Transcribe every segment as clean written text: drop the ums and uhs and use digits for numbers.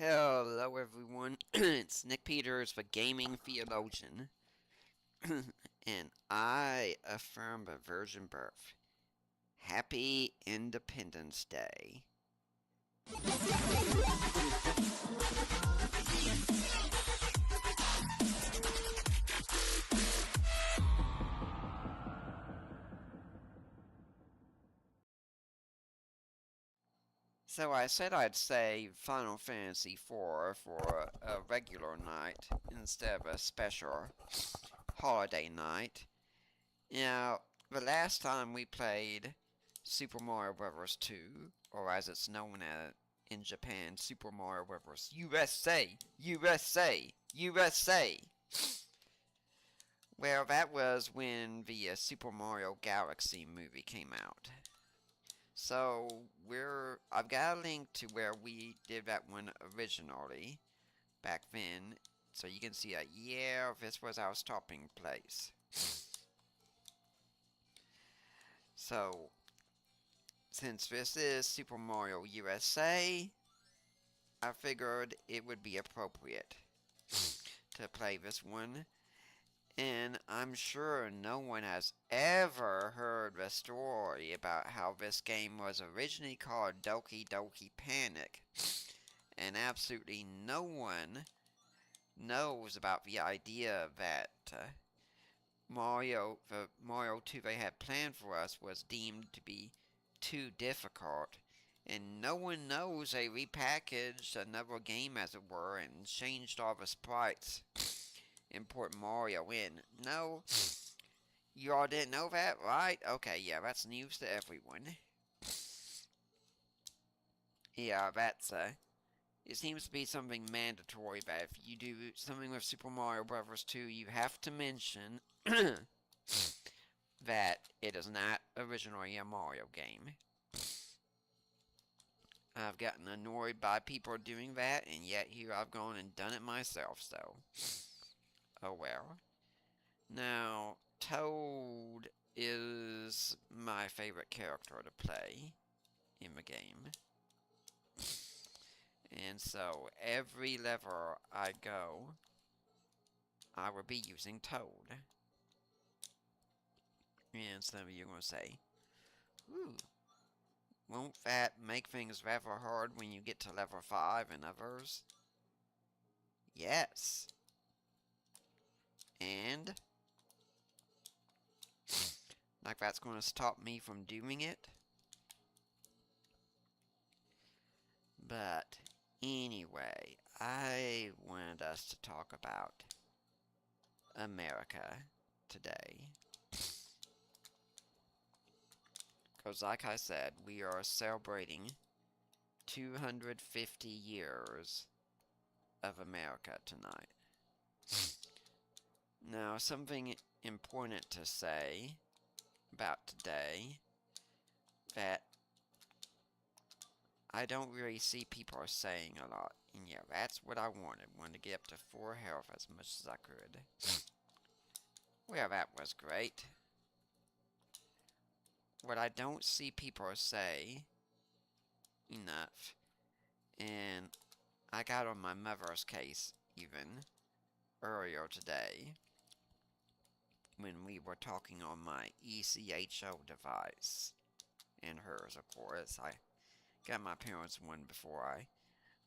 Hello everyone, it's Nick Peters, the Gaming Theologian, and I affirm the virgin birth. Happy Independence Day. So I said I'd save Final Fantasy IV for a regular night instead of a special holiday night. Now, the last time we played Super Mario Bros. 2, or as it's known as in Japan, Super Mario Bros. USA! USA! USA! Well, that was when the Super Mario Galaxy movie came out. So, I've got a link to where we did that one originally, back then, so you can see that, yeah, this was our stopping place. So, since this is Super Mario USA, I figured it would be appropriate to play this one. And I'm sure no one has ever heard the story about how this game was originally called Doki Doki Panic. And absolutely no one knows about the idea that the Mario 2 they had planned for us was deemed to be too difficult. And no one knows they repackaged another game, as it were, and changed all the sprites and put Mario in. No, you all didn't know that, right? Okay, yeah, that's news to everyone. Yeah, it seems to be something mandatory that if you do something with Super Mario Bros. 2, you have to mention that it is not originally a Mario game. I've gotten annoyed by people doing that, and yet here I've gone and done it myself, so. Oh well. Now, Toad is my favorite character to play in the game. And so, every level I go, I will be using Toad. And some of you are going to say, ooh, won't that make things rather hard when you get to level 5 and others? Yes. And like that's going to stop me from doing it. But anyway, I wanted us to talk about America today. Because like I said, we are celebrating 250 years of America tonight. Now, something important to say about today that I don't really see people saying a lot. And yeah, that's what I wanted. Wanted to get up to 4 health as much as I could. Well, that was great. What I don't see people say enough, and I got on my mother's case even earlier today when we were talking on my ECHO device, and hers, of course. I got my parents' one before I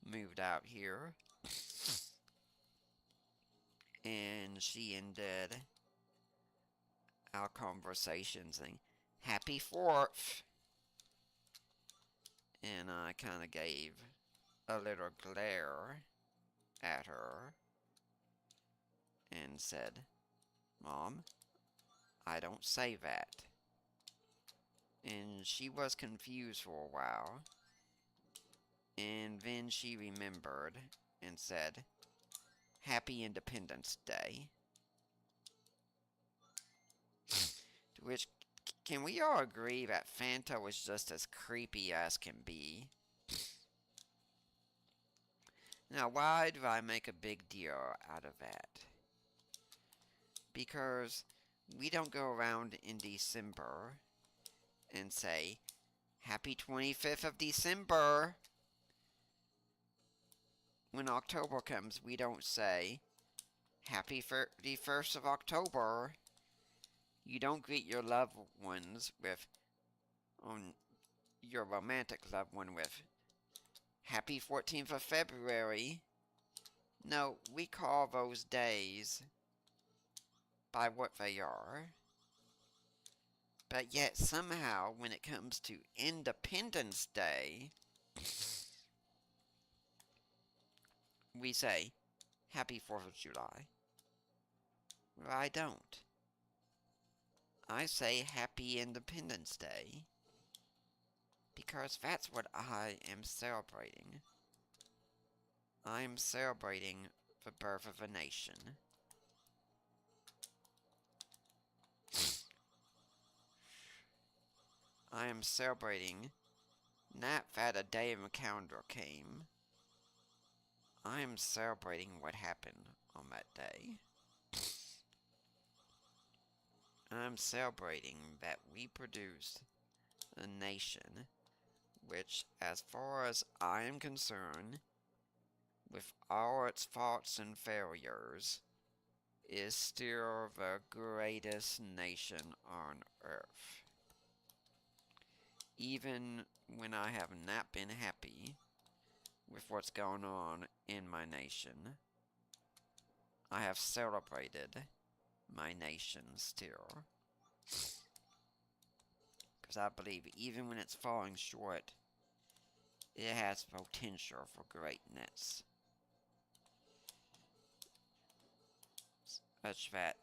moved out here. And she ended our conversation saying, "Happy 4th!" And I kind of gave a little glare at her and said, "Mom, I don't say that." And she was confused for a while. And then she remembered and said, "Happy Independence Day." To which, can we all agree that Fanta was just as creepy as can be? Now, why do I make a big deal out of that? Because we don't go around in December and say, "Happy 25th of December." when October comes, we don't say, Happy 31st of October. You don't greet your loved ones with, on your romantic loved one with, Happy 14th of February. No, we call those days by what they are. But yet, somehow, when it comes to Independence Day, we say, Happy 4th of July. Well, I don't. I say Happy Independence Day because that's what I am celebrating. I am celebrating the birth of a nation. I am celebrating not that a day in the calendar came. I am celebrating what happened on that day. I'm celebrating that we produced a nation which, as far as I am concerned, with all its faults and failures, is still the greatest nation on earth. Even when I have not been happy with what's going on in my nation, I have celebrated my nation still. Because I believe even when it's falling short, it has potential for greatness. Such that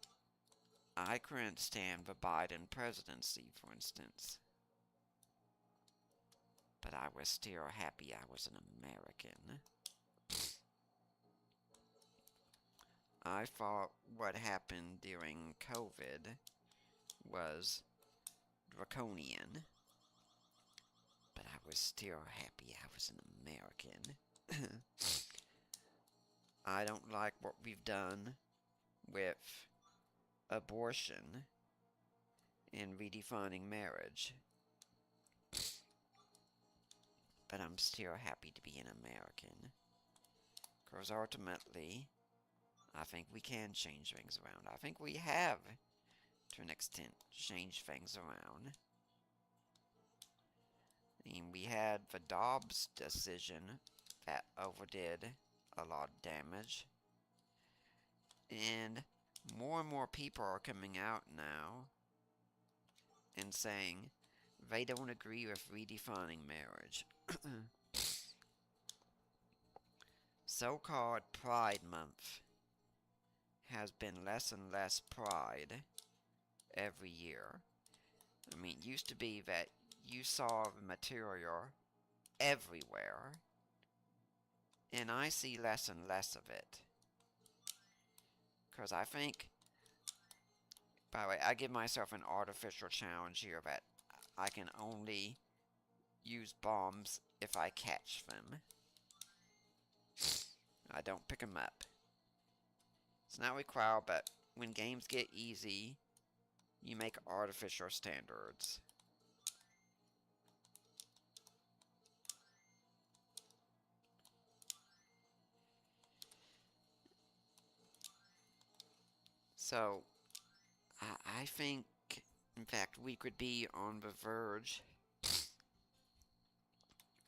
I couldn't stand the Biden presidency, for instance. But I was still happy I was an American. I thought what happened during COVID was draconian. But I was still happy I was an American. I don't like what we've done with abortion and redefining marriage. But I'm still happy to be an American. Because ultimately, I think we can change things around. I think we have, to an extent, changed things around. I mean, we had the Dobbs decision that overdid a lot of damage. And more people are coming out now and saying they don't agree with redefining marriage. So-called Pride Month has been less and less pride every year. I mean, it used to be that you saw the material everywhere, and I see less and less of it. Because I think, by the way, I give myself an artificial challenge here that I can only use bombs if I catch them. I don't pick them up. It's not required, but when games get easy, you make artificial standards. So, I think, in fact, we could be on the verge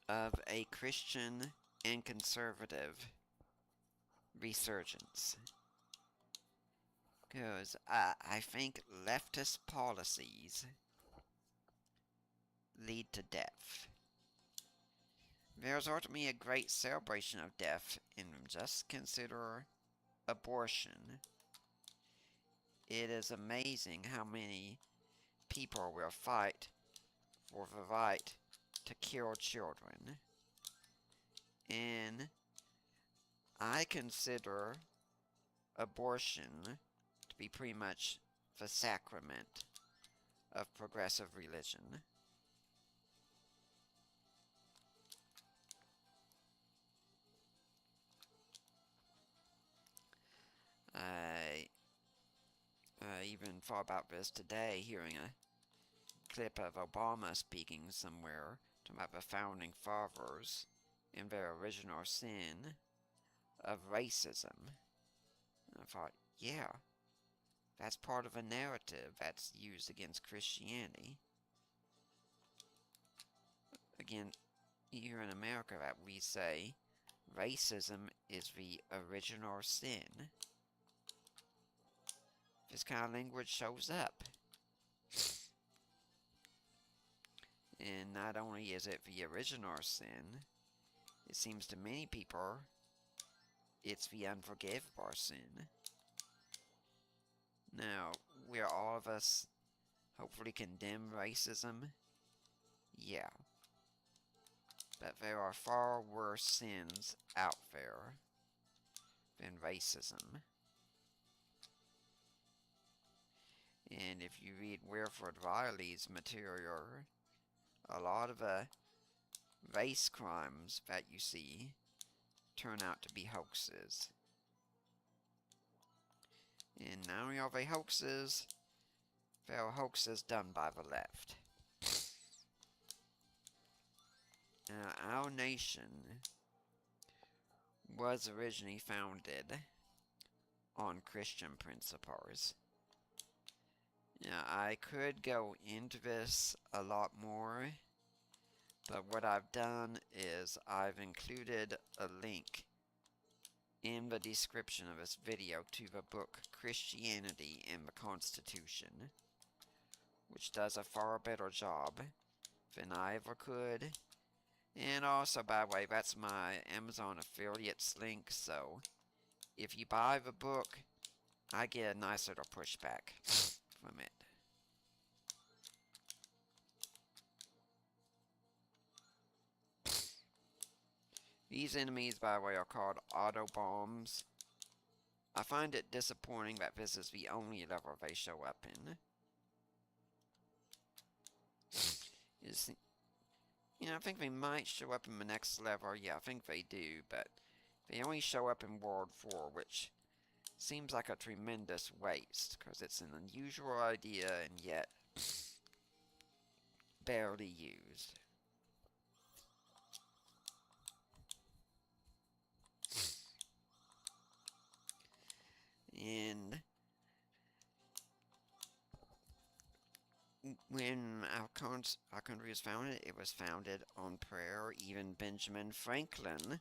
of a Christian and conservative resurgence. Because I think leftist policies lead to death. There's ultimately a great celebration of death in just consider abortion. It is amazing how many people will fight for the right to kill children. And I consider abortion to be pretty much the sacrament of progressive religion. I even thought about this today, hearing a clip of Obama speaking somewhere talking about the founding fathers and their original sin of racism. And I thought, yeah, that's part of a narrative that's used against Christianity. Again, here in America, that we say racism is the original sin. This kind of language shows up. And not only is it the original sin, it seems to many people it's the unforgivable sin. Now, will all of us hopefully condemn racism? Yeah. But there are far worse sins out there than racism. And if you read Wilfred Riley's material, a lot of the race crimes that you see turn out to be hoaxes. And not only are they hoaxes, they are hoaxes done by the left. Our nation was originally founded on Christian principles. Now, I could go into this a lot more, but what I've done is I've included a link in the description of this video to the book Christianity and the Constitution, which does a far better job than I ever could. And also, by the way, that's my Amazon affiliates link, so if you buy the book, I get a nice little pushback from it. These enemies, by the way, are called autobombs. I find it disappointing that this is the only level they show up in. I think they might show up in the next level. Yeah, I think they do, but they only show up in World 4, which seems like a tremendous waste, because it's an unusual idea and yet barely used. And when our country was founded, it was founded on prayer. Even Benjamin Franklin,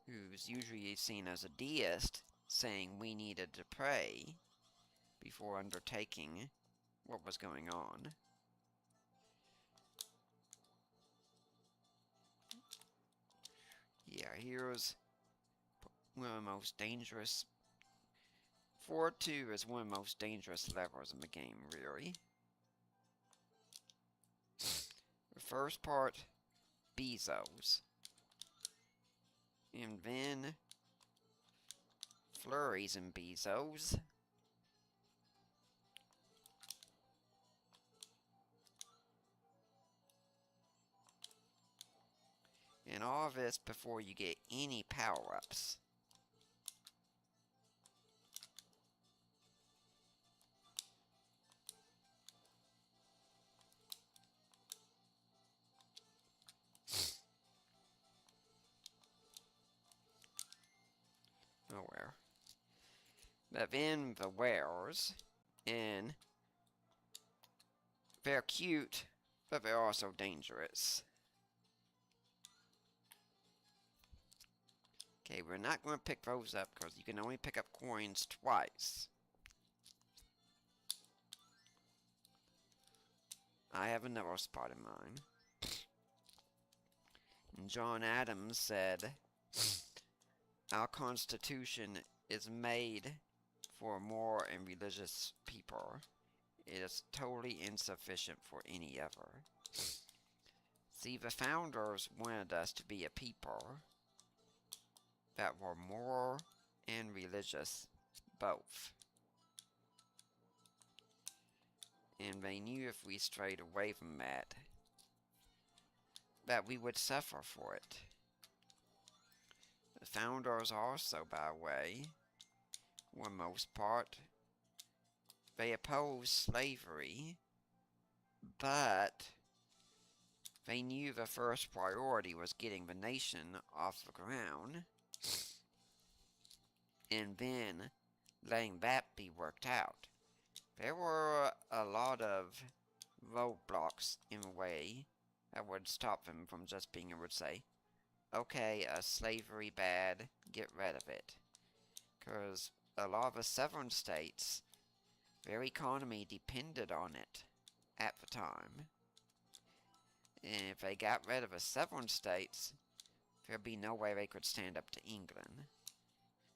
who's usually seen as a deist, saying we needed to pray before undertaking what was going on. Yeah, here's one of the most dangerous. 4-2 is one of the most dangerous levels in the game, really. The first part, Bezos. And then flurries and Bezos. And all of this before you get any power-ups. Nowhere. But then the whales, and they're cute, but they're also dangerous. Okay, we're not going to pick those up because you can only pick up coins twice. I have another spot in mind. And John Adams said, our Constitution is made for moral and religious people. It is totally insufficient for any other. See, the founders wanted us to be a people that were moral and religious both. And they knew if we strayed away from that we would suffer for it. The founders also, by the way, for the most part, they opposed slavery, but they knew the first priority was getting the nation off the ground. and then letting that be worked out. There were a lot of roadblocks in a way that would stop them from just being able to say, okay, slavery bad, get rid of it. Because a lot of the southern states, their economy depended on it at the time. And if they got rid of the southern states, there'd be no way they could stand up to England.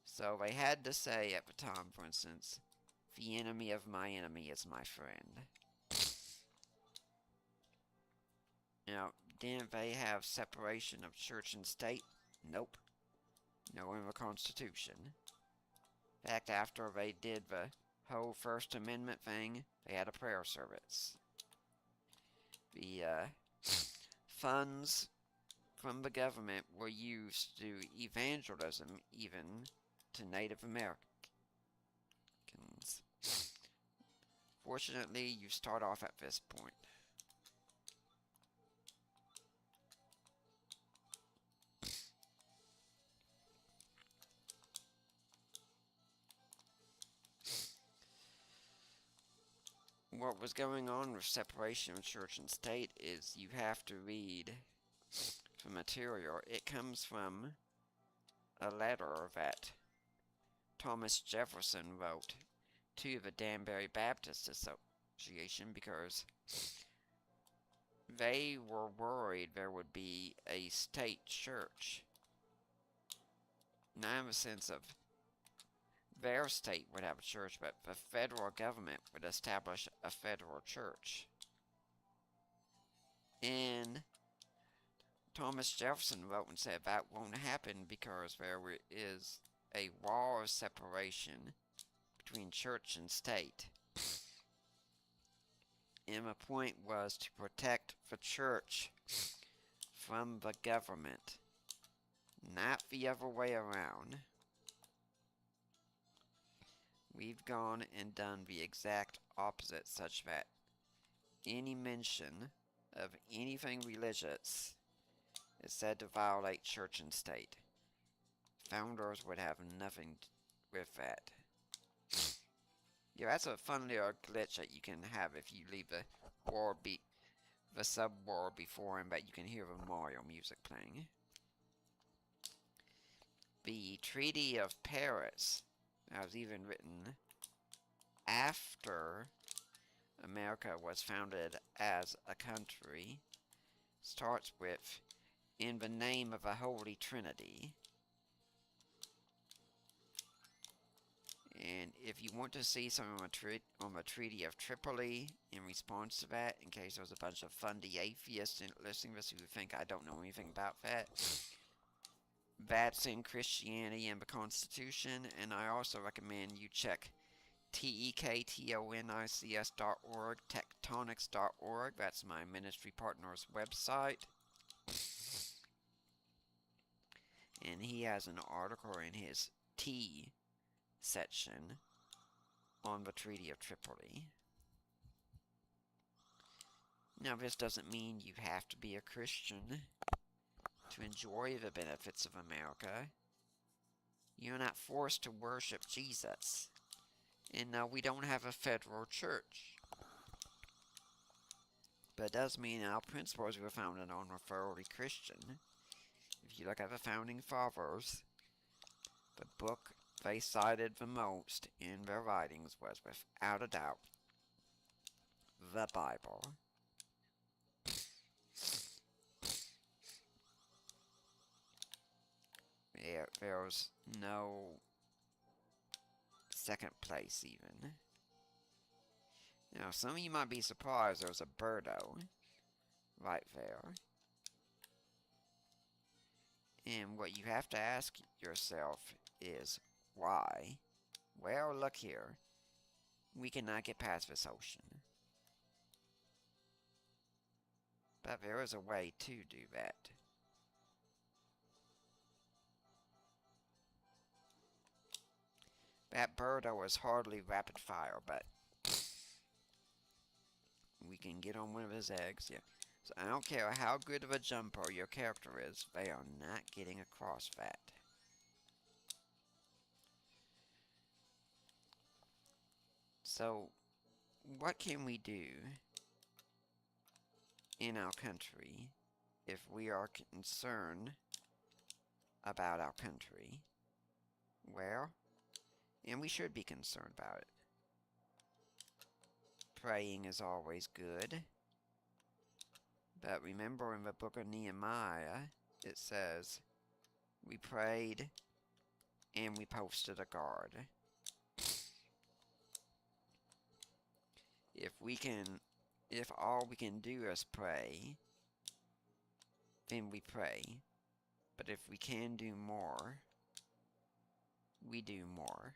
So they had to say at the time, for instance, the enemy of my enemy is my friend. Now, didn't they have separation of church and state? Nope. No in the Constitution. In fact, after they did the whole First Amendment thing, they had a prayer service. The funds from the government were used to do evangelism, even to Native Americans. Fortunately, you start off at this point. What was going on with separation of church and state is you have to read the material. It comes from a letter that Thomas Jefferson wrote to the Danbury Baptist Association because they were worried there would be a state church. Not in the sense of their state would have a church, but the federal government would establish a federal church. And Thomas Jefferson wrote and said that won't happen because there is a wall of separation between church and state. And the point was to protect the church from the government, not the other way around. We've gone and done the exact opposite, such that any mention of anything religious is said to violate church and state. Founders would have nothing with that. Yeah, that's a fun little glitch that you can have if you leave the sub-world before him, but you can hear the Mario music playing. The Treaty of Paris, that was even written after America was founded as a country, starts with, in the name of the Holy Trinity. And if you want to see something on the Treaty of Tripoli in response to that, in case there's a bunch of fundy atheists listening to this who think I don't know anything about that, that's in Christianity and the Constitution, and I also recommend you check tektonics.org, tectonics.org, that's my ministry partner's website. And he has an article in his T section on the Treaty of Tripoli. Now, this doesn't mean you have to be a Christian to enjoy the benefits of America. You're not forced to worship Jesus. And no, we don't have a federal church. But it does mean our principles were founded on are thoroughly Christian. If you look at the Founding Fathers, the book they cited the most in their writings was, without a doubt, the Bible. There's no second place, even. Now, some of you might be surprised there's a birdo right there. And what you have to ask yourself is, why? Well, look here. We cannot get past this ocean. But there is a way to do that. That birdo is hardly rapid fire, but we can get on one of his eggs, yeah. So I don't care how good of a jumper your character is, they are not getting across that. So, what can we do in our country if we are concerned about our country? Well, and we should be concerned about it. Praying is always good. But remember in the book of Nehemiah, it says, we prayed and we posted a guard. If all we can do is pray, then we pray. But if we can do more, we do more.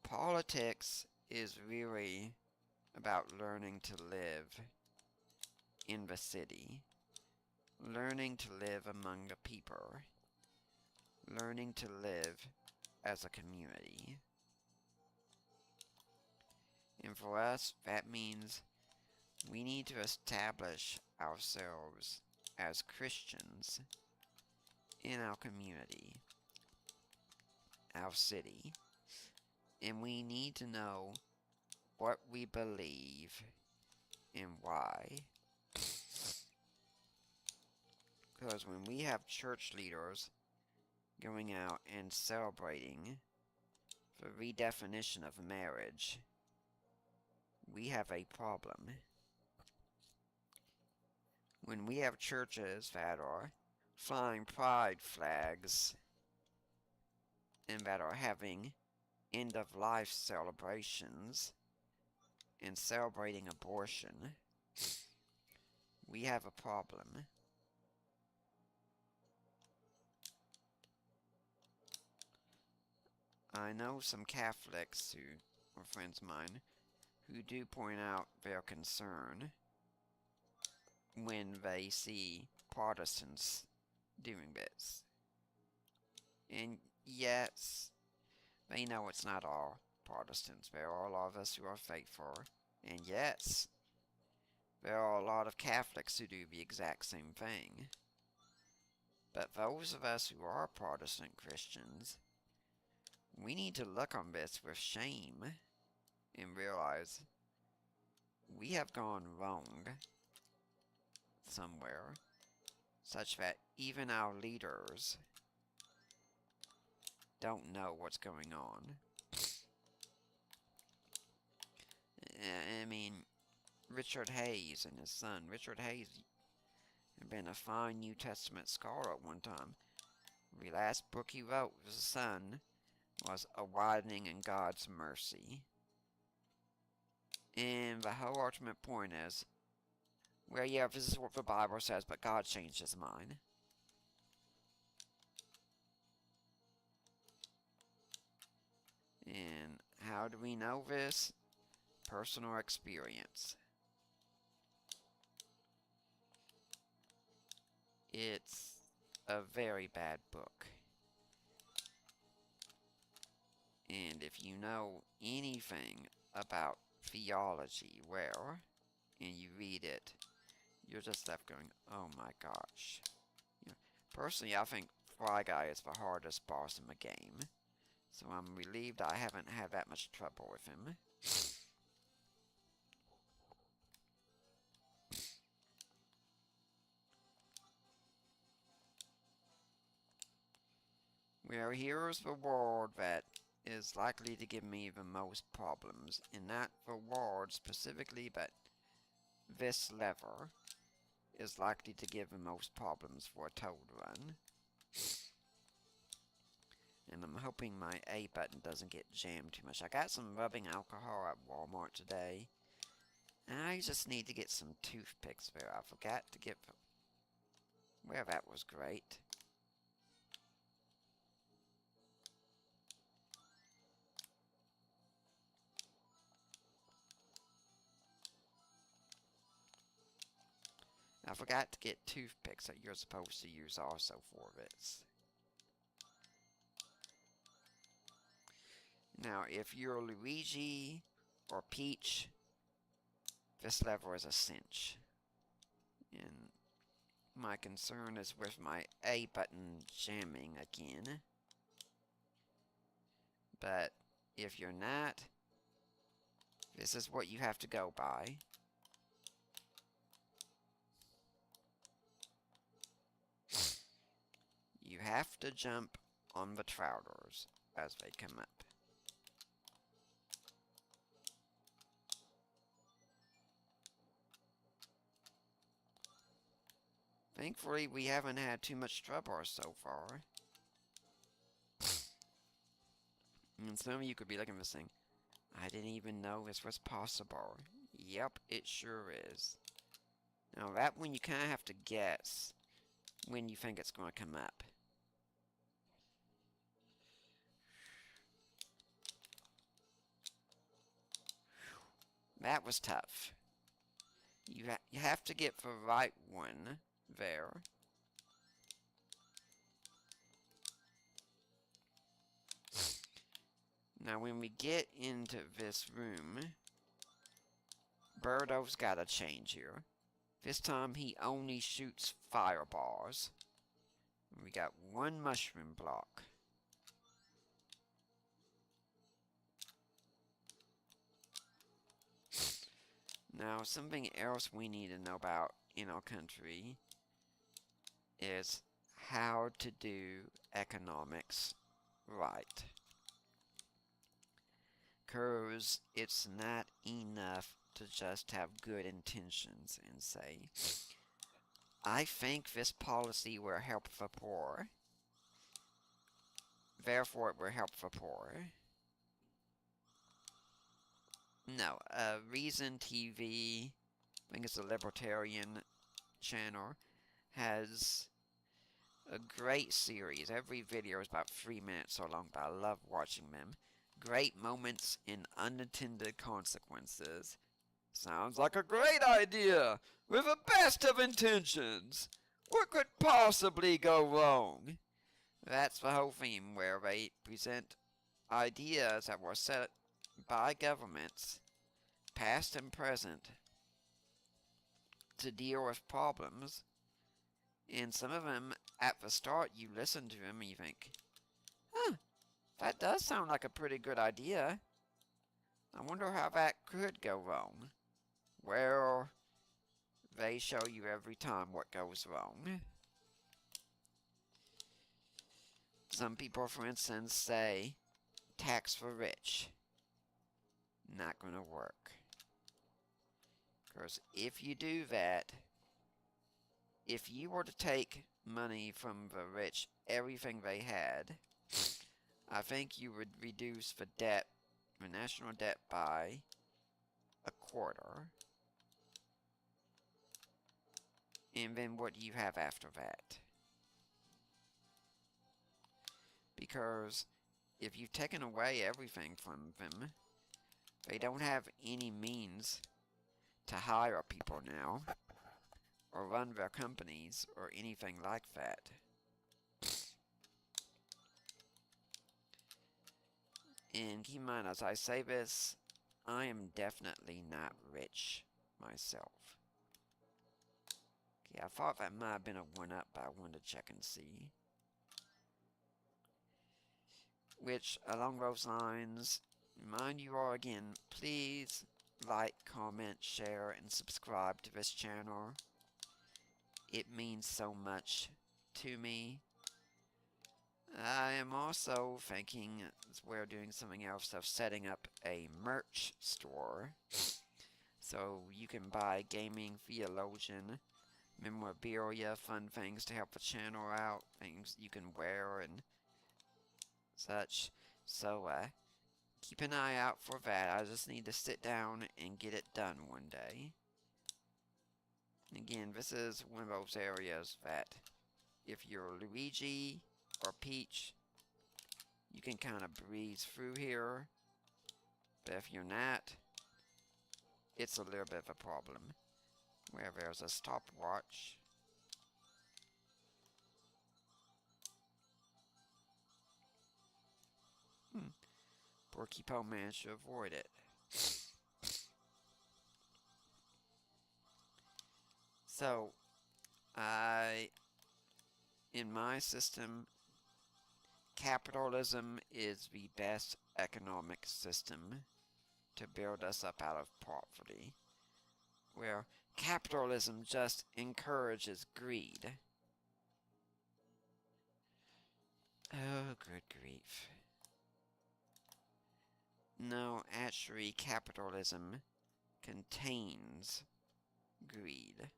Politics is really about learning to live in the city, learning to live among the people, learning to live as a community. And for us, that means we need to establish ourselves as Christians in our community, our city, and we need to know what we believe and why. Because when we have church leaders going out and celebrating the redefinition of marriage, we have a problem. When we have churches that are flying pride flags and that are having end-of-life celebrations and celebrating abortion, we have a problem. I know some Catholics who are friends of mine who do point out their concern when they see Protestants doing this. And yes, they know it's not all Protestants. There are a lot of us who are faithful. And yes, there are a lot of Catholics who do the exact same thing. But those of us who are Protestant Christians, we need to look on this with shame and realize we have gone wrong somewhere, such that even our leaders don't know what's going on. I mean, Richard Hayes and his son. Richard Hayes had been a fine New Testament scholar at one time. The last book he wrote with his son was A Widening in God's Mercy. And the whole ultimate point is, well, yeah, this is what the Bible says, but God changed his mind. And how do we know this? Personal experience. It's a very bad book. And if you know anything about theology well, and you read it, you're just left going, oh my gosh. You know, personally, I think Fly Guy is the hardest boss in the game. So I'm relieved I haven't had that much trouble with him. Well, here's the world that is likely to give me the most problems. And not the world specifically, but this lever is likely to give the most problems for a Toad run. And I'm hoping my A button doesn't get jammed too much. I got some rubbing alcohol at Walmart today. And I just need to get some toothpicks there. I forgot to get... Well, that was great. I forgot to get toothpicks that you're supposed to use also for this. Now, if you're Luigi or Peach, this level is a cinch. And My concern is with my A button jamming again. But if you're not, this is what you have to go by. You have to jump on the trouters as they come up. Thankfully, we haven't had too much trouble so far. And some of you could be looking at this thing. I didn't even know this was possible. Yep, it sure is. Now that one you kind of have to guess when you think it's going to come up. That was tough. You have to get the right one there. Now when we get into this room, Birdo's got a change here. This time he only shoots fireballs. We got one mushroom block. Now something else we need to know about in our country is how to do economics right. 'Cause it's not enough to just have good intentions and say, I think this policy will help the poor, therefore it will help the poor. No, Reason TV, I think it's a libertarian channel, has a great series. Every video is about 3 minutes so long, but I love watching them. Great moments in unintended consequences. Sounds like a great idea, with the best of intentions. What could possibly go wrong? That's the whole theme, where they present ideas that were set by governments, past and present, to deal with problems. And some of them, at the start, you listen to them and you think, huh, that does sound like a pretty good idea. I wonder how that could go wrong. Well, they show you every time what goes wrong. Some people, for instance, say, tax the rich. Not gonna work. Because if you do that, if you were to take money from the rich, everything they had, I think you would reduce the debt, the national debt, by a quarter. And then what do you have after that? Because if you've taken away everything from them, they don't have any means to hire people now, or run their companies, or anything like that. And keep in mind, as I say this, I am definitely not rich myself. Okay, I thought that might have been a 1-up, but I wanted to check and see. Which, along those lines, remind you all again, please like, comment, share, and subscribe to this channel. It means so much to me. I am also thinking, as we're doing something else, of setting up a merch store. So you can buy gaming, theologian, memorabilia, fun things to help the channel out, things you can wear and such. So, keep an eye out for that. I just need to sit down and get it done one day. Again, this is one of those areas that if you're Luigi or Peach, you can kind of breeze through here. But if you're not, it's a little bit of a problem. Where there's a stopwatch. Porcupine managed to avoid it. So, In my system, capitalism is the best economic system to build us up out of poverty, where capitalism just encourages greed. Oh, good grief. No, actually, capitalism contains greed.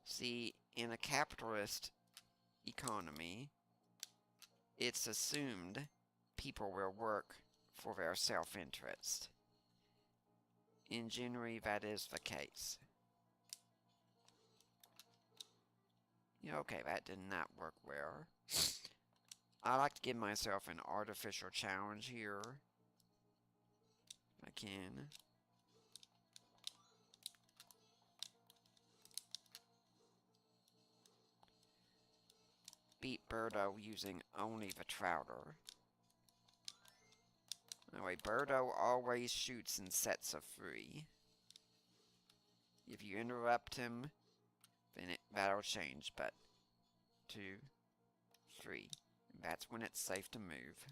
See, in a capitalist economy, it's assumed people will work for their self-interest. In general, that is the case. Okay, that did not work well. I like to give myself an artificial challenge here. If I can. Beat Birdo using only the Trouter. Anyway, Birdo always shoots in sets of 3. If you interrupt him, then that'll change, but 2, 3. That's when it's safe to move.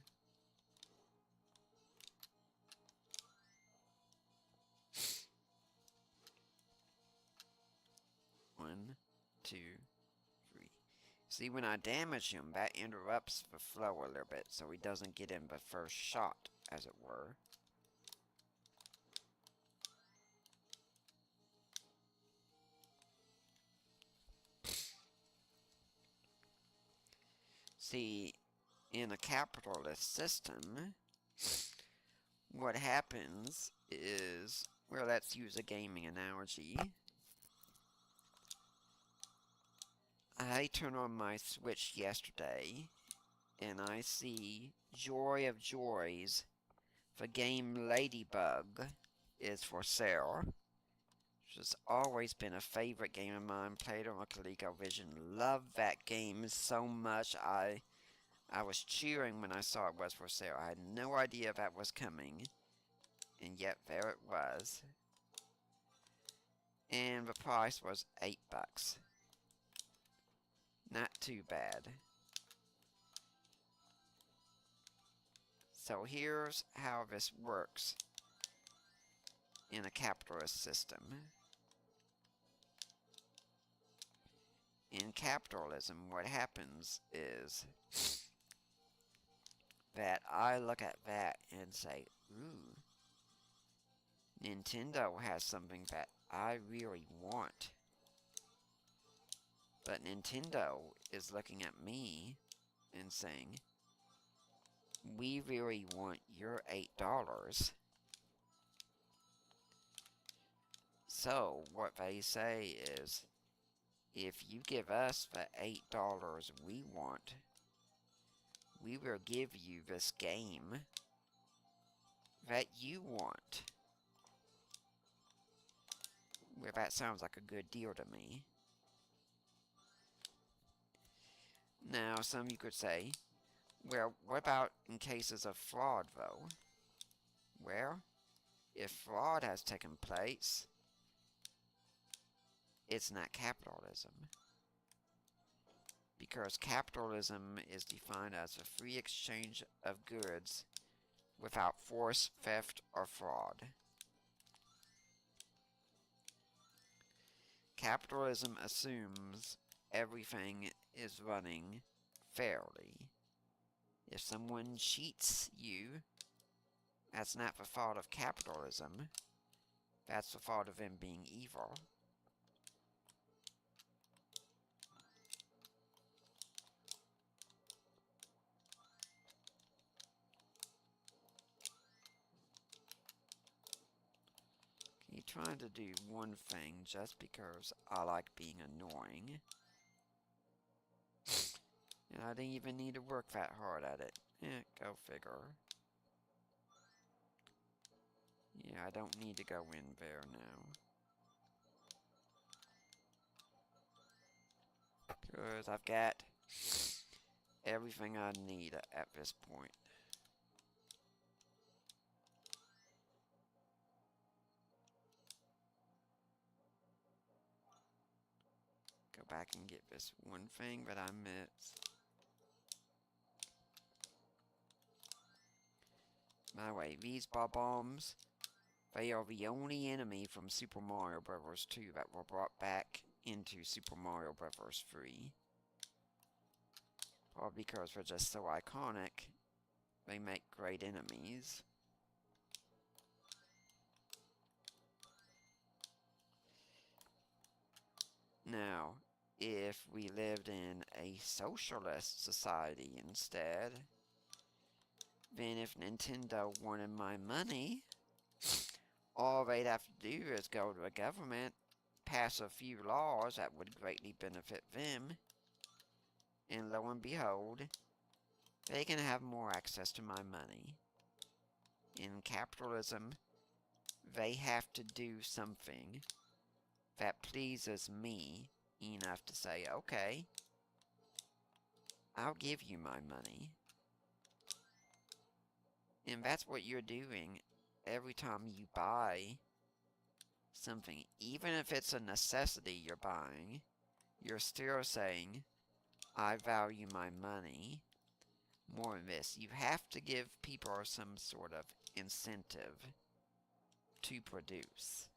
One, 2, 3. See, when I damage him, that interrupts the flow a little bit, so he doesn't get in the first shot, as it were. See, in a capitalist system, what happens is, well, let's use a gaming analogy. I turn on my Switch yesterday, and I see, joy of joys, the game Ladybug is for sale. Which has always been a favorite game of mine, played on a ColecoVision. Loved that game so much, I was cheering when I saw it was for sale. I had no idea that was coming, and yet there it was. And the price was $8. Not too bad. So here's how this works in a capitalist system. In capitalism, what happens is that I look at that and say, ooh, Nintendo has something that I really want. But Nintendo is looking at me and saying, we really want your $8. So, what they say is, if you give us the $8 we want, we will give you this game that you want. Well, that sounds like a good deal to me. Now, some of you could say, well, what about in cases of fraud, though? Well, if fraud has taken place, it's not capitalism. Because capitalism is defined as a free exchange of goods without force, theft, or fraud. Capitalism assumes everything is running fairly. If someone cheats you, that's not the fault of capitalism. That's the fault of them being evil. Okay, trying to do one thing just because I like being annoying. And I didn't even need to work that hard at it. Go figure. Yeah, I don't need to go in there now. Because I've got everything I need at this point. Go back and get this one thing that I missed. By the way, these bob-ombs, they are the only enemy from Super Mario Bros. 2 that were brought back into Super Mario Bros. 3. Probably because they're just so iconic, they make great enemies. Now, if we lived in a socialist society instead, then if Nintendo wanted my money, all they'd have to do is go to the government, pass a few laws that would greatly benefit them, and lo and behold, they can have more access to my money. In capitalism, they have to do something that pleases me enough to say, okay, I'll give you my money. And that's what you're doing every time you buy something. Even if it's a necessity you're buying, you're still saying, I value my money more than this. You have to give people some sort of incentive to produce.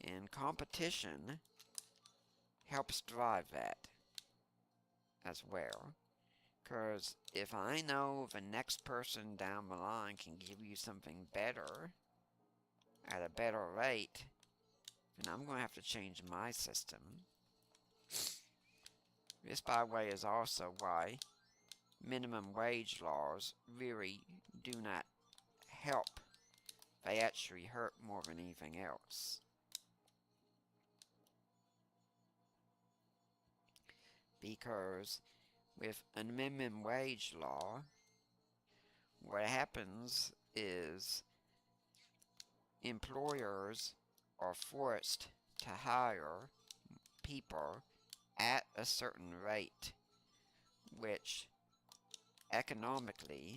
And competition helps drive that as well. Because if I know the next person down the line can give you something better at a better rate, then I'm going to have to change my system. This, by the way, is also why minimum wage laws really do not help. They actually hurt more than anything else. Because with a minimum wage law, what happens is employers are forced to hire people at a certain rate, which economically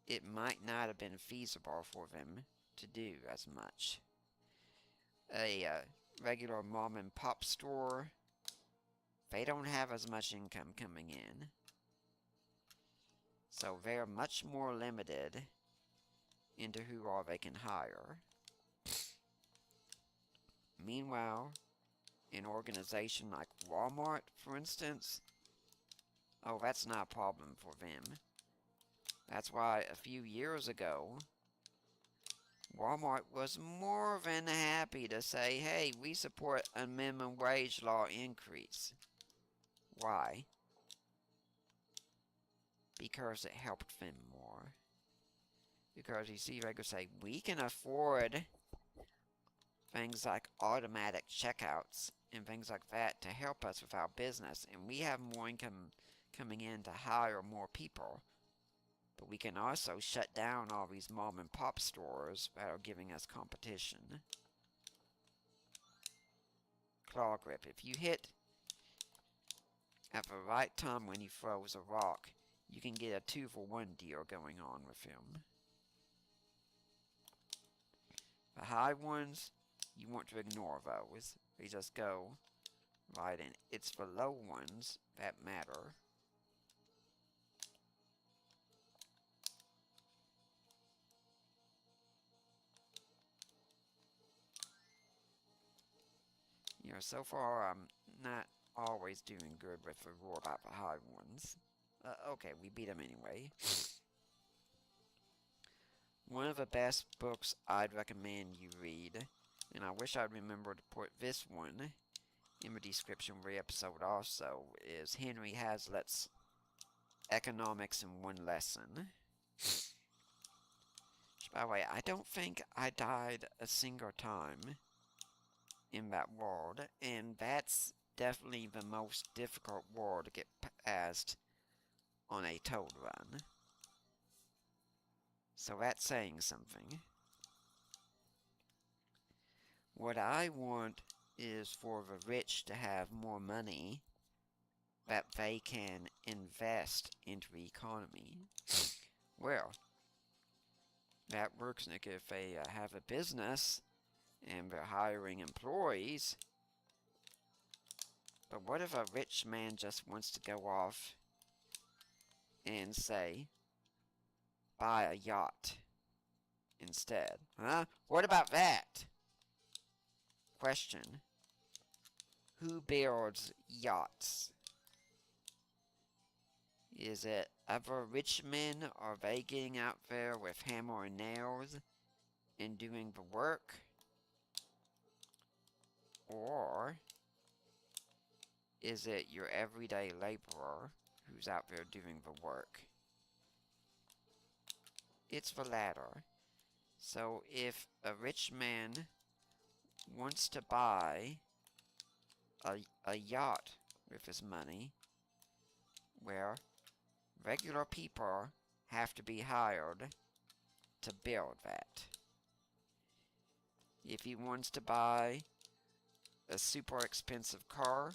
it might not have been feasible for them to do as much. A regular mom and pop store, they don't have as much income coming in, so they're much more limited into who all they can hire. Meanwhile, an organization like Walmart, for instance, oh, that's not a problem for them. That's why a few years ago, Walmart was more than happy to say, hey, we support a minimum wage law increase. Why? Because it helped them more. Because you see, they could say, we can afford things like automatic checkouts and things like that to help us with our business, and we have more income coming in to hire more people. But we can also shut down all these mom and pop stores that are giving us competition. Claw grip. If you hit at the right time when he throws a rock, you can get a 2-for-1 deal going on with him. The high ones, you want to ignore those. They just go right in. It's the low ones that matter. You know, so far I'm not always doing good with the roar about the high ones. Okay, we beat them anyway. One of the best books I'd recommend you read, and I wish I'd remembered to put this one in the description of the episode also, is Henry Hazlitt's Economics in One Lesson. By the way, I don't think I died a single time in that world, and that's definitely the most difficult world to get past on a Toad run. So that's saying something. What I want is for the rich to have more money that they can invest into the economy. Well, that works, Nick, if they have a business and they're hiring employees, But what if a rich man just wants to go off and say, buy a yacht instead? Huh? What about that? Question. Who builds yachts? Is it other rich men? Are they getting out there with hammer and nails and doing the work? Or is it your everyday laborer who's out there doing the work? It's the latter. So if a rich man wants to buy a yacht with his money, well, regular people have to be hired to build that. If he wants to buy a super expensive car,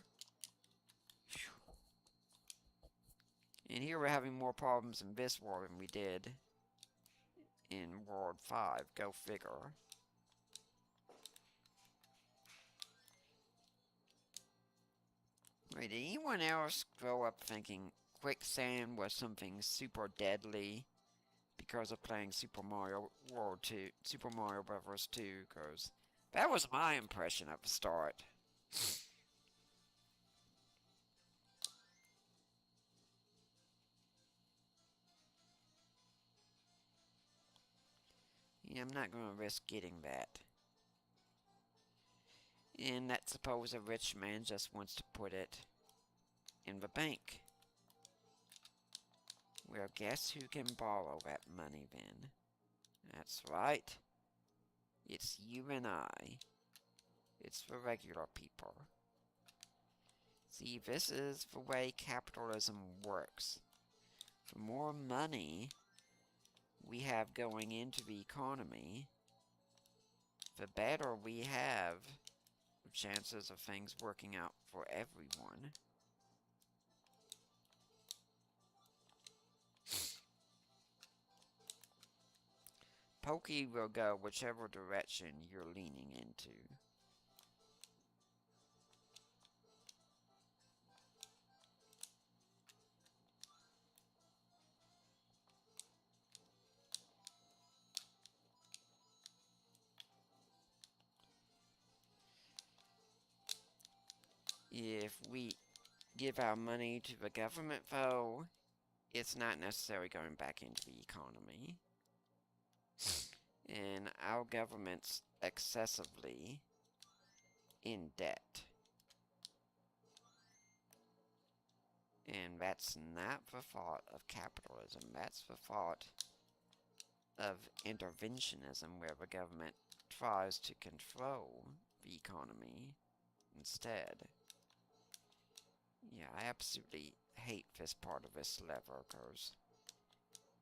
and here we're having more problems in this world than we did in World 5, go figure. Wait, did anyone else grow up thinking quicksand was something super deadly because of playing Super Mario World 2, Super Mario Bros. 2? Because that was my impression at the start. Yeah, I'm not going to risk getting that. And let's suppose a rich man just wants to put it in the bank. Well, guess who can borrow that money then? That's right. It's you and I. It's the regular people. See, this is the way capitalism works. The more money we have going into the economy, the better we have the chances of things working out for everyone. Pokey will go whichever direction you're leaning into. If we give our money to the government, though, it's not necessarily going back into the economy. And our government's excessively in debt. And that's not the fault of capitalism. That's the fault of interventionism, where the government tries to control the economy instead. Yeah, I absolutely hate this part of this lever, because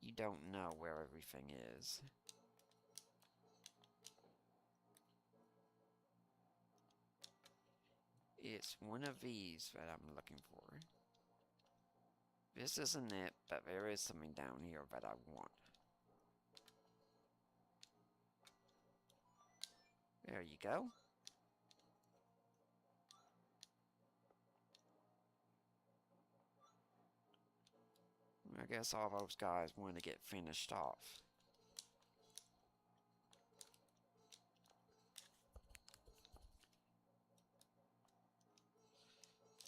you don't know where everything is. It's one of these that I'm looking for. This isn't it, but there is something down here that I want. There you go. I guess all those guys want to get finished off.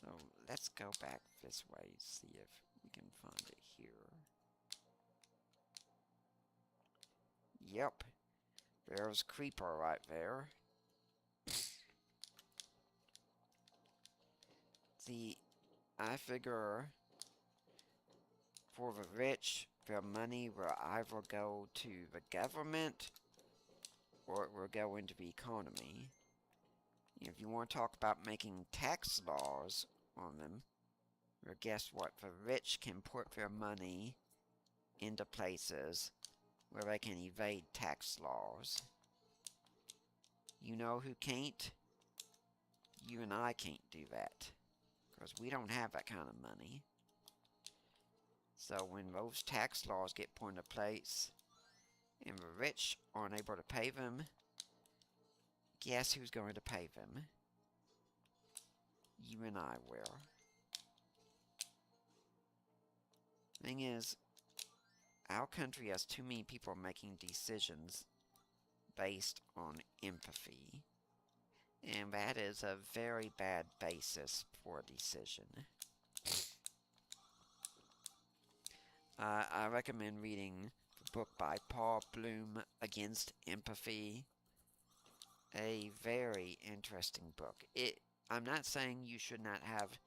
So let's go back this way, see if we can find it here. Yep, there's Creeper right there. See, I figure for the rich, their money will either go to the government or it will go into the economy. If you want to talk about making tax laws on them, well, guess what? The rich can put their money into places where they can evade tax laws. You know who can't? You and I can't do that, because we don't have that kind of money. So when those tax laws get put into place and the rich aren't able to pay them, guess who's going to pay them? you and I will. Thing is, our country has too many people making decisions based on empathy, and that is a very bad basis for a decision. I recommend reading the book by Paul Bloom, Against Empathy. A very interesting book. I'm not saying you should not have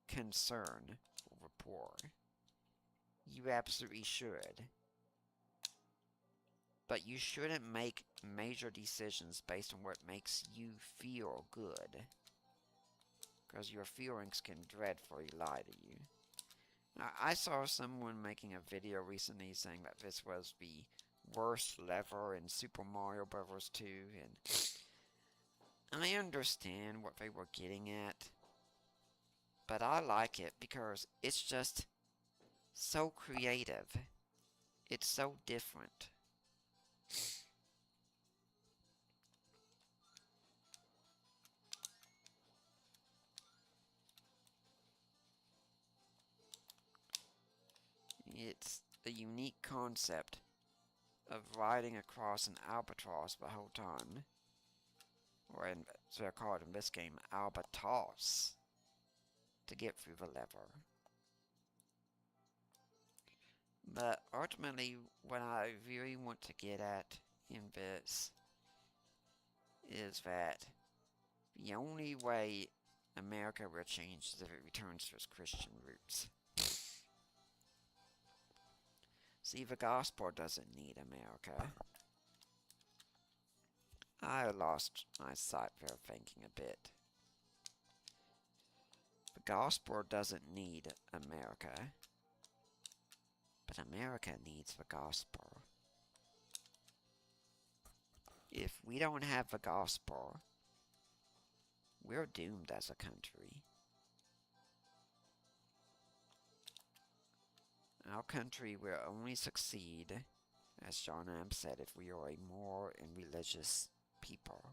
concern for the poor. You absolutely should. But you shouldn't make major decisions based on what makes you feel good. Because your feelings can dreadfully lie to you. Now, I saw someone making a video recently saying that this was the worst level in Super Mario Bros. 2, and I understand what they were getting at, but I like it because it's just so creative. It's so different. It's a unique concept of riding across an albatross the whole time. Or so they're called in this game, albatross, to get through the level. But ultimately, what I really want to get at in this is that the only way America will change is if it returns to its Christian roots. See, the gospel doesn't need America. I lost my sight there thinking a bit. The gospel doesn't need America, but America needs the gospel. If we don't have the gospel, we're doomed as a country. Our country will only succeed, as John Am said, if we are a moral and religious people.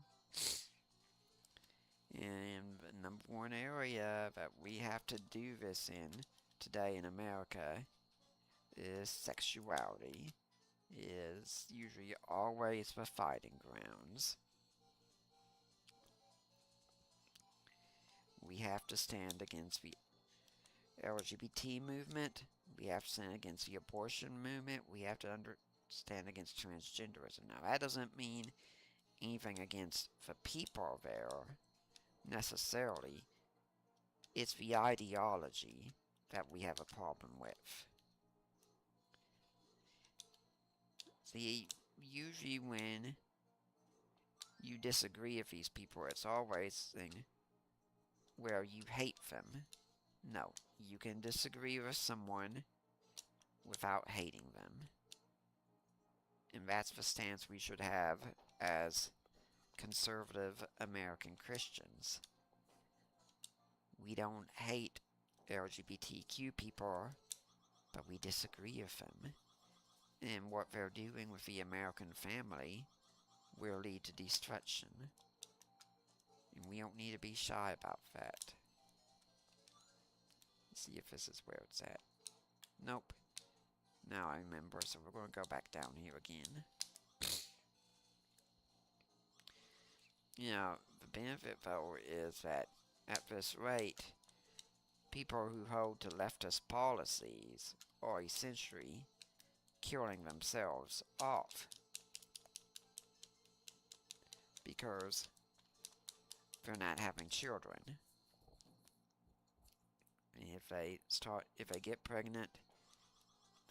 And the number one area that we have to do this in today in America is sexuality. Is usually always the fighting grounds. We have to stand against the LGBT movement. We have to stand against the abortion movement. We have to stand against transgenderism. Now, that doesn't mean anything against the people there, necessarily. It's the ideology that we have a problem with. See, usually when you disagree with these people, it's always a thing where you hate them. No, you can disagree with someone without hating them. And that's the stance we should have as conservative American Christians. We don't hate LGBTQ people, but we disagree with them. And what they're doing with the American family will lead to destruction. And we don't need to be shy about that. Let's see if this is where it's at. Nope. Now I remember, so we're going to go back down here again. You know, the benefit though is that at this rate, people who hold to leftist policies are essentially killing themselves off. Because they're not having children. And if they get pregnant,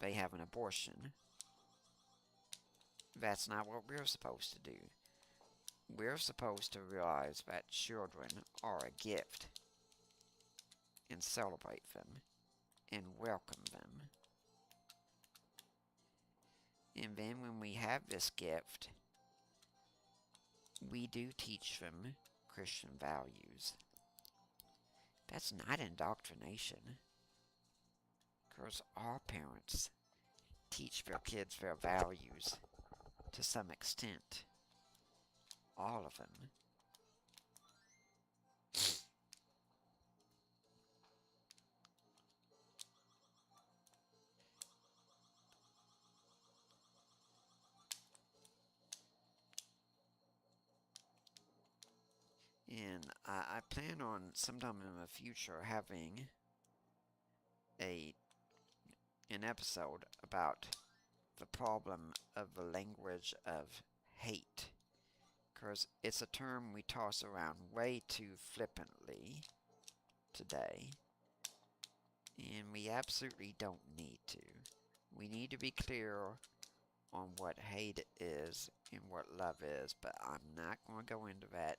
they have an abortion. That's not what we're supposed to do. We're supposed to realize that children are a gift and celebrate them and welcome them. And then when we have this gift, we do teach them Christian values. That's not indoctrination. Because all parents teach their kids their values to some extent. All of them. And I plan on sometime in the future having a an episode about the problem of the language of hate, because it's a term we toss around way too flippantly today, and we absolutely don't need to. We need to be clear on what hate is and what love is, but I'm not going to go into that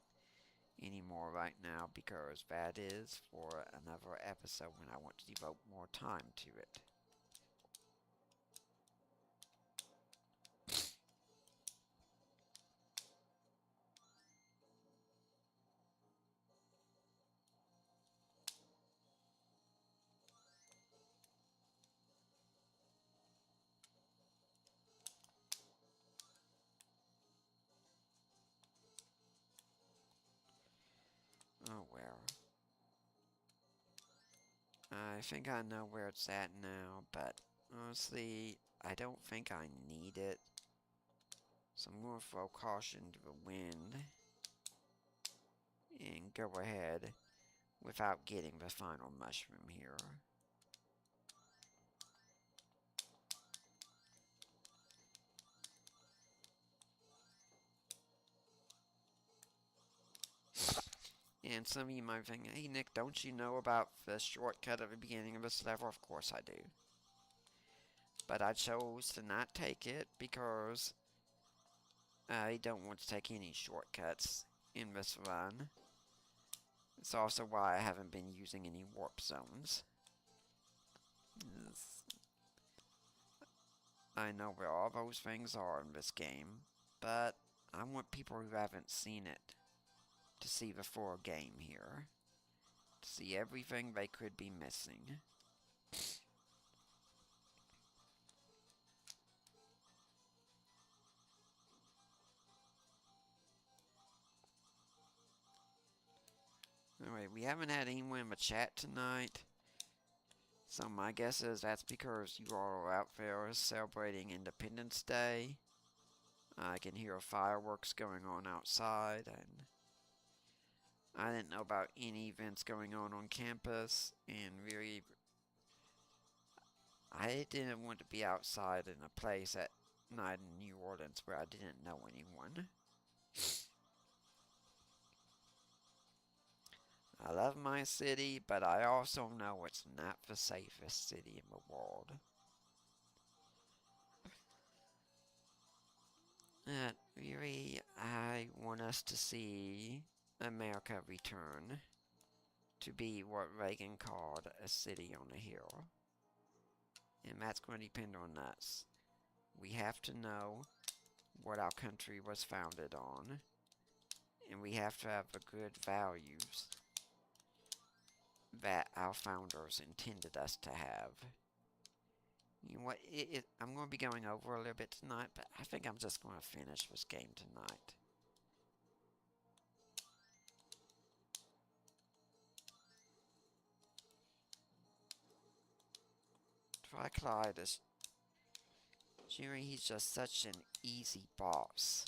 anymore right now because that is for another episode when I want to devote more time to it. Oh well. I think I know where it's at now, but honestly, I don't think I need it. So I'm going to throw caution to the wind and go ahead without getting the final mushroom here. And some of you might think, hey Nick, don't you know about the shortcut at the beginning of this level? Of course I do. But I chose to not take it because I don't want to take any shortcuts in this run. It's also why I haven't been using any warp zones. I know where all those things are in this game, but I want people who haven't seen it to see the full game here. To see everything they could be missing. Anyway, we haven't had anyone in the chat tonight. So my guess is that's because you all are out there celebrating Independence Day. I can hear fireworks going on outside, and I didn't know about any events going on campus, and really, I didn't want to be outside in a place at night in New Orleans where I didn't know anyone. I love my city, but I also know it's not the safest city in the world. Really, I want us to see America return to be what Reagan called a city on a hill. And that's going to depend on us. We have to know what our country was founded on, and we have to have the good values that our founders intended us to have. You know what, I'm going to be going over a little bit tonight, but I think I'm just going to finish this game tonight. Try Clyde is... Jerry, he's just such an easy boss.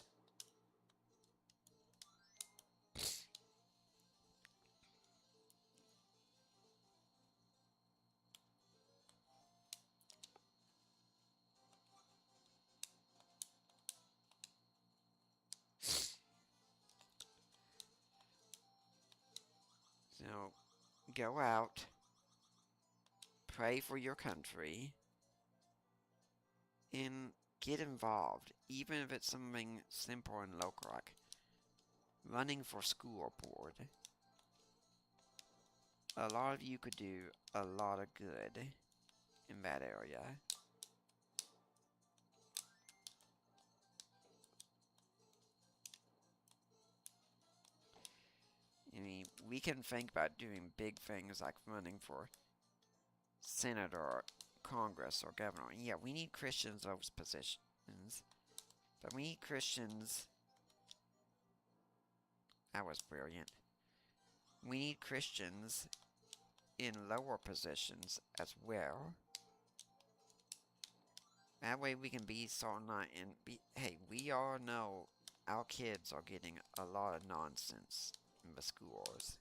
So, go out, pray for your country, and get involved, even if it's something simple and local, like running for school board. A lot of you could do a lot of good in that area. I mean, we can think about doing big things like running for senator or Congress or governor. Yeah, we need Christians in those positions. But we need Christians... That was brilliant. We need Christians in lower positions as well. That way we can be so not and be... Hey, we all know our kids are getting a lot of nonsense in the schools.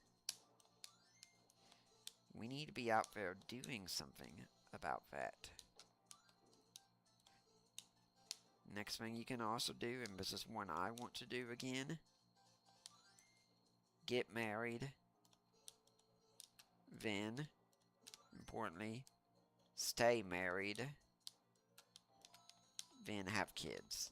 We need to be out there doing something about that. Next thing you can also do, and this is one I want to do again, get married, then, importantly, stay married, then have kids.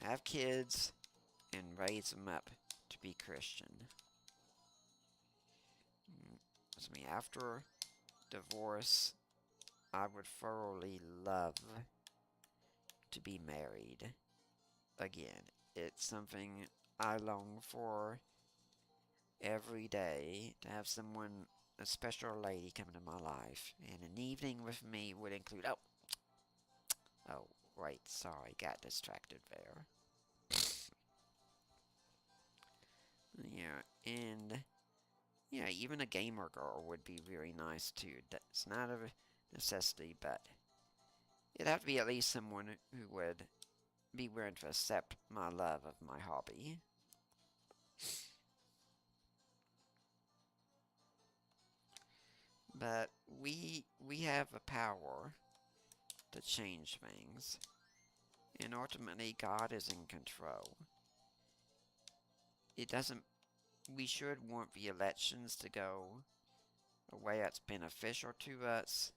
Have kids and raise them up to be Christian. After divorce, I would thoroughly love to be married again. It's something I long for every day, to have someone, a special lady, come into my life. And an evening with me would include, oh, right, sorry, got distracted there. Yeah, and yeah, even a gamer girl would be very nice too. That's not a necessity, but it'd have to be at least someone who would be willing to accept my love of my hobby. But we have the power to change things, and ultimately God is in control. It doesn't. We should want the elections to go a way that's beneficial to us,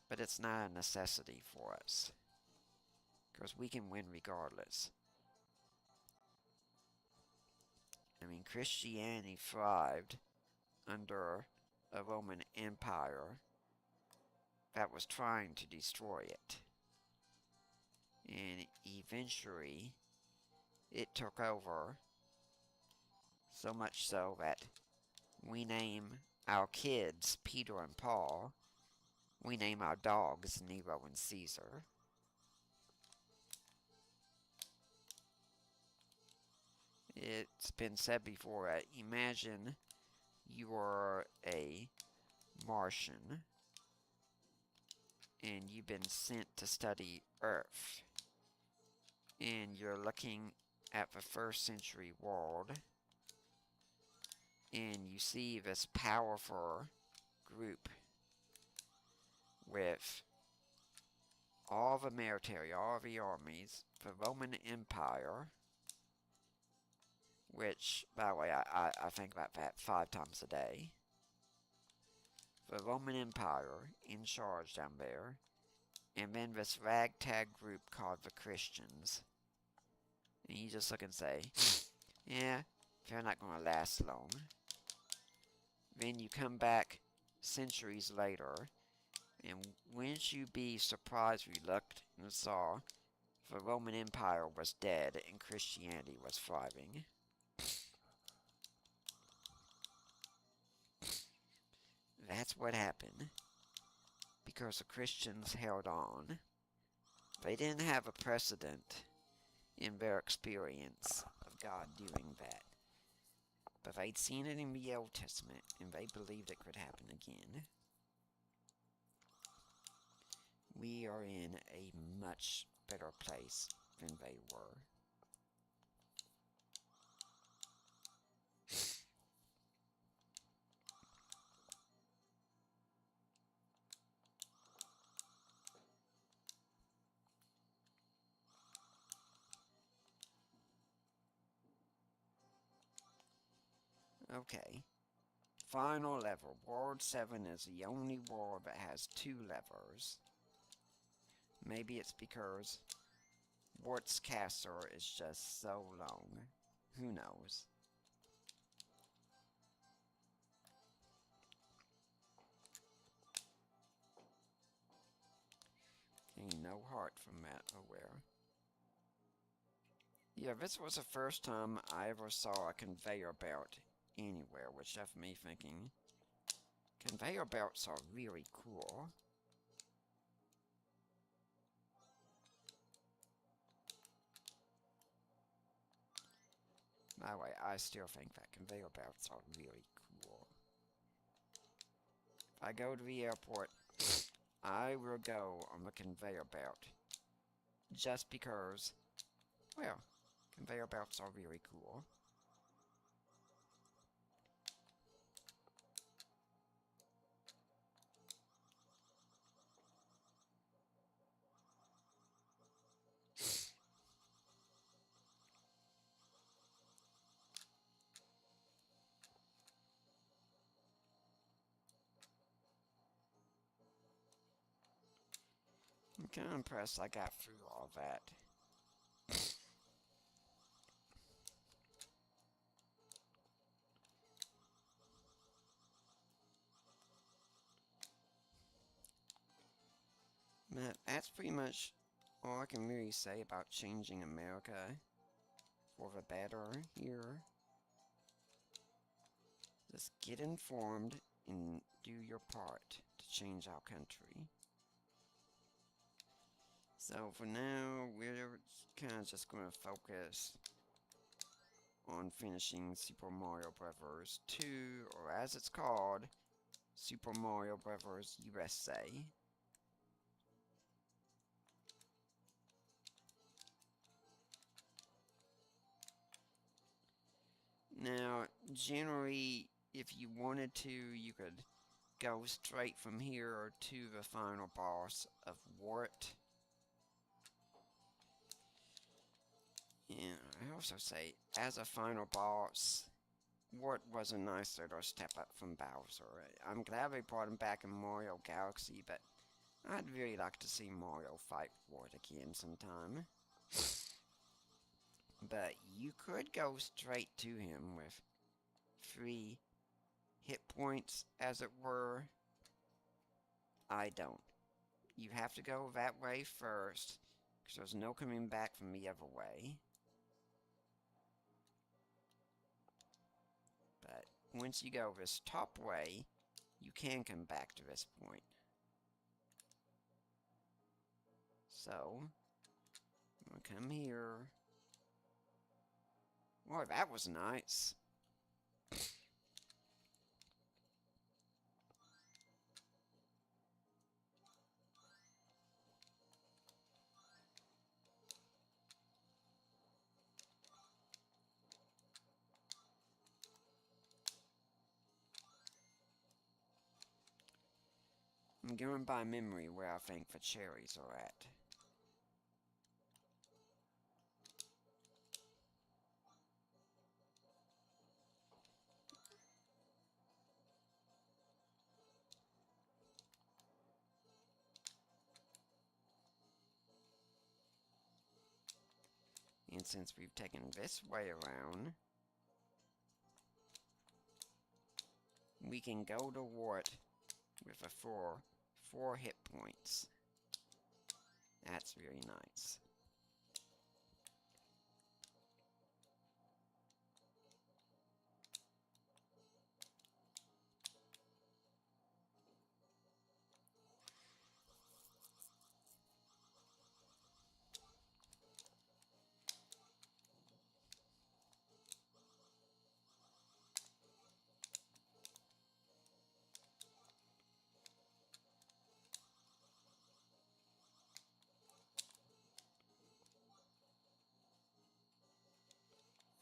but it's not a necessity for us, because we can win regardless. I mean, Christianity thrived under a Roman Empire that was trying to destroy it. And eventually, it took over, so much so that we name our kids Peter and Paul. We name our dogs Nero and Caesar. It's been said before, imagine you're a Martian and you've been sent to study Earth, and you're looking at the first century world, and you see this powerful group with all the military, all the armies, the Roman Empire, which, by the way, I think about that 5 times a day. The Roman Empire in charge down there, and then this ragtag group called the Christians. And you just look and say, yeah, they're not going to last long. Then you come back centuries later, and wouldn't you be surprised we looked and saw the Roman Empire was dead and Christianity was thriving? That's what happened, because the Christians held on. They didn't have a precedent in their experience of God doing that, but they'd seen it in the Old Testament, and they believed it could happen again. We are in a much better place than they were. Okay. Final level. World 7 is the only world that has 2 levels. Maybe it's because Wart's castle is just so long. Who knows? Okay, no heart from that. Oh, where? Yeah, this was the first time I ever saw a conveyor belt anywhere, which left me thinking, conveyor belts are really cool. By the way, I still think that conveyor belts are really cool. If I go to the airport, I will go on the conveyor belt. Just because, well, conveyor belts are really cool. I'm kind of impressed I got through all that. But that's pretty much all I can really say about changing America for the better here. Just get informed and do your part to change our country. So for now, we're kind of just going to focus on finishing Super Mario Bros. 2, or as it's called, Super Mario Bros. USA. Now, generally, if you wanted to, you could go straight from here to the final boss of Wart. And I also say, as a final boss, Wart was a nice little step up from Bowser. I'm glad they brought him back in Mario Galaxy, but I'd really like to see Mario fight Wart again sometime. But you could go straight to him with 3 hit points, as it were. I don't. You have to go that way first, because there's no coming back from the other way. But once you go this top way, you can come back to this point. So, I'm gonna come here. Boy, that was nice. I'm going by memory where I think the cherries are at. And since we've taken this way around, we can go to Wart with a 4 hit points. That's very nice.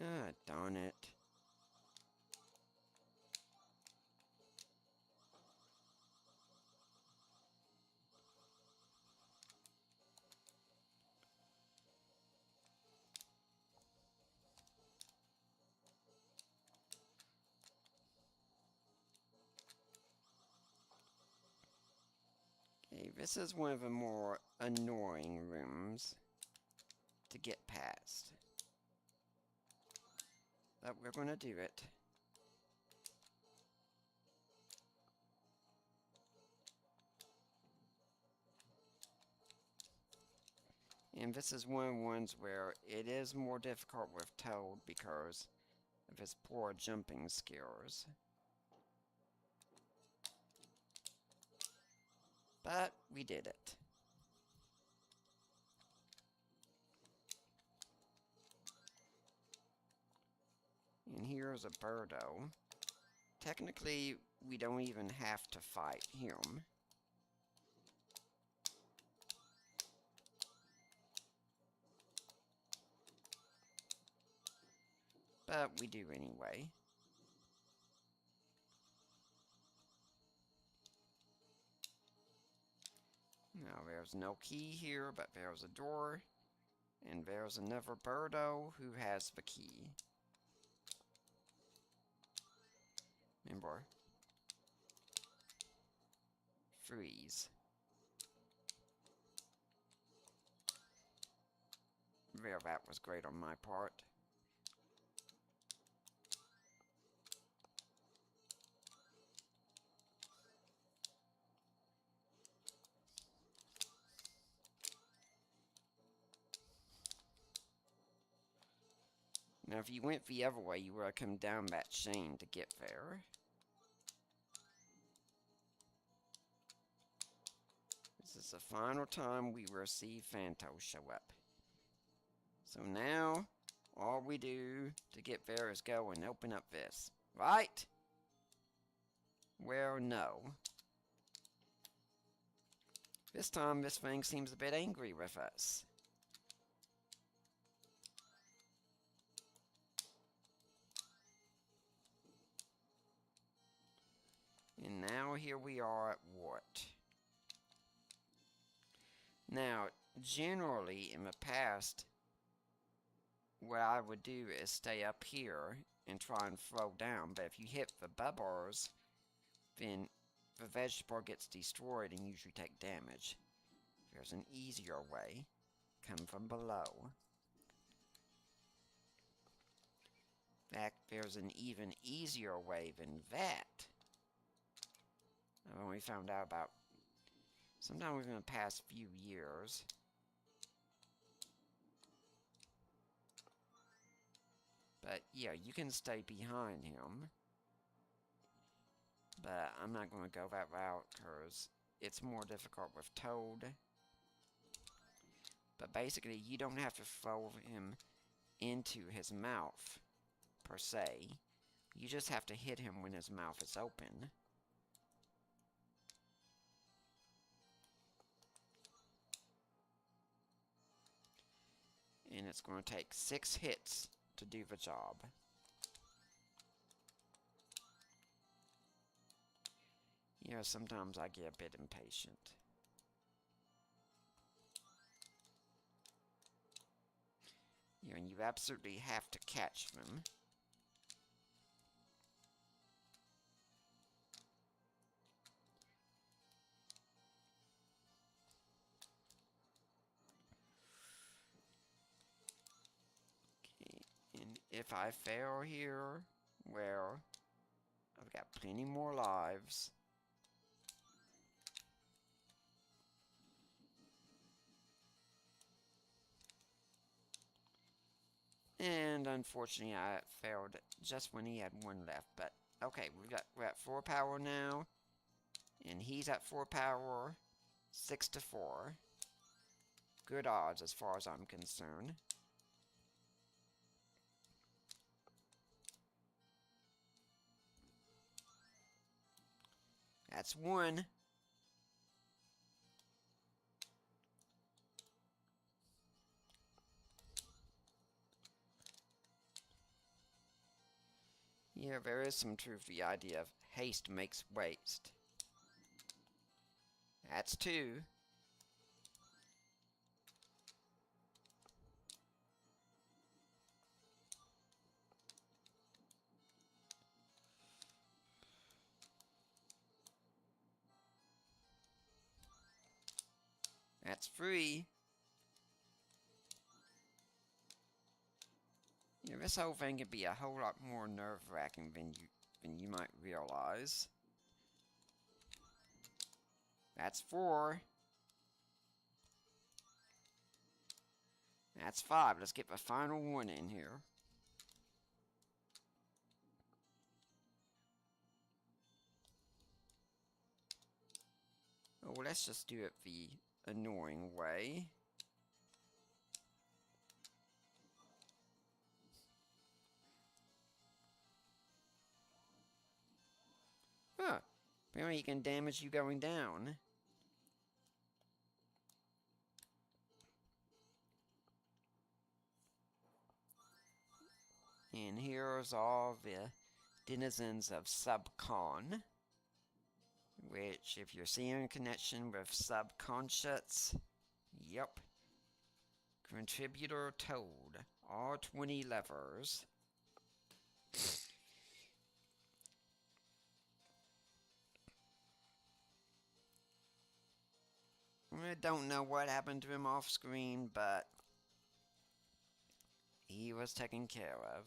Ah, darn it. Okay, this is one of the more annoying rooms to get past. But we're gonna do it. And this is one of the ones where it is more difficult with Toad because of his poor jumping skills. But we did it. here's a birdo. Technically, we don't even have to fight him. But we do anyway. Now there's no key here, but there's a door. And there's another birdo who has the key. Remember. Freeze. There, that was great on my part. Now, if you went the other way, you would have come down that chain to get there. This is the final time we will see Phantos show up. So now, all we do to get there is go and open up this. Right? Well, no. This time, this thing seems a bit angry with us. And now here we are at what? Now, generally in the past, what I would do is stay up here and try and throw down, but if you hit the bubbles, then the vegetable gets destroyed and usually take damage. There's an easier way. Come from below. In fact, there's an even easier way than that. I've only found out about sometime within the past few years. But yeah, you can stay behind him. But I'm not going to go that route because it's more difficult with Toad. But basically, you don't have to throw him into his mouth, per se. You just have to hit him when his mouth is open. And it's going to take 6 hits to do the job. Yeah, sometimes I get a bit impatient. Yeah, and you absolutely have to catch them. Okay, and if I fail here, well, I've got plenty more lives. And unfortunately, I failed just when he had 1 left. But okay, we're at 4 power now, and he's at 4 power, 6 to 4. Good odds as far as I'm concerned. That's 1. Yeah, there is some truth to the idea of haste makes waste. That's 2. That's 3. Yeah, this whole thing could be a whole lot more nerve-wracking than you might realize. That's 4. That's 5. Let's get the final 1 in here. Oh, well, let's just do it the annoying way. Huh. Apparently it can damage you going down. And here's all the denizens of Subcon, which, if you're seeing a connection with subconscious, yep. Contributor Toad, all 20 levers. I don't know what happened to him off screen, but he was taken care of.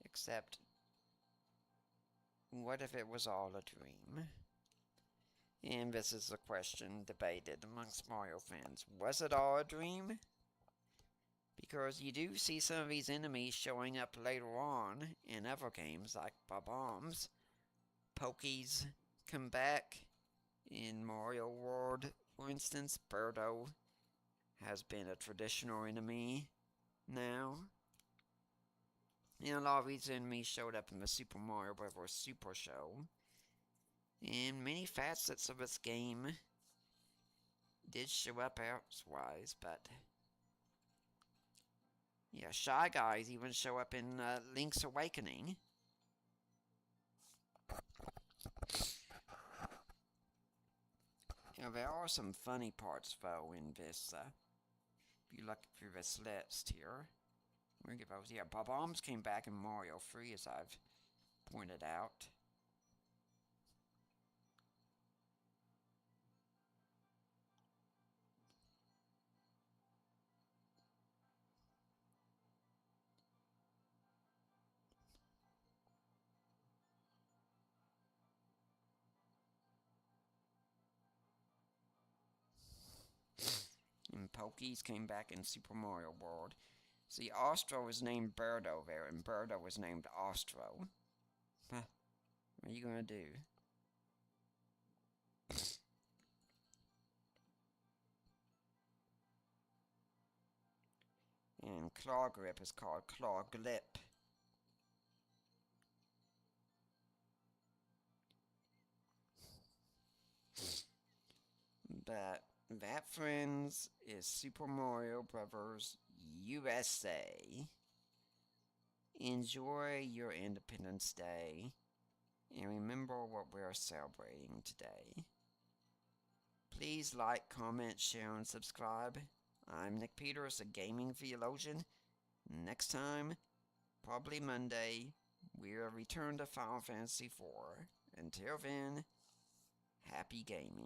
Except, what if it was all a dream? And this is a question debated amongst Mario fans. Was it all a dream? Because you do see some of these enemies showing up later on in other games, like Bob-ombs. Pokies come back in Mario World, for instance. Birdo has been a traditional enemy now. And a lot of these enemies showed up in the Super Mario Bros. Super Show. And many facets of this game did show up elsewise, but yeah, Shy Guys even show up in Link's Awakening. Yeah, there are some funny parts, though, in this. If you look through this list here, we'll give those. Yeah, Bob-ombs came back in Mario 3, as I've pointed out. And Pokies came back in Super Mario World. See, Ostro was named Birdo there, and Birdo was named Ostro. Huh. What are you gonna do? And Claw Grip is called Claw Glip. But that, friends, is Super Mario Bros. USA. Enjoy your Independence Day, and remember what we're celebrating today. Please like, comment, share, and subscribe. I'm Nick Peters, a gaming theologian. Next time, probably Monday, we'll return to Final Fantasy IV. Until then, happy gaming.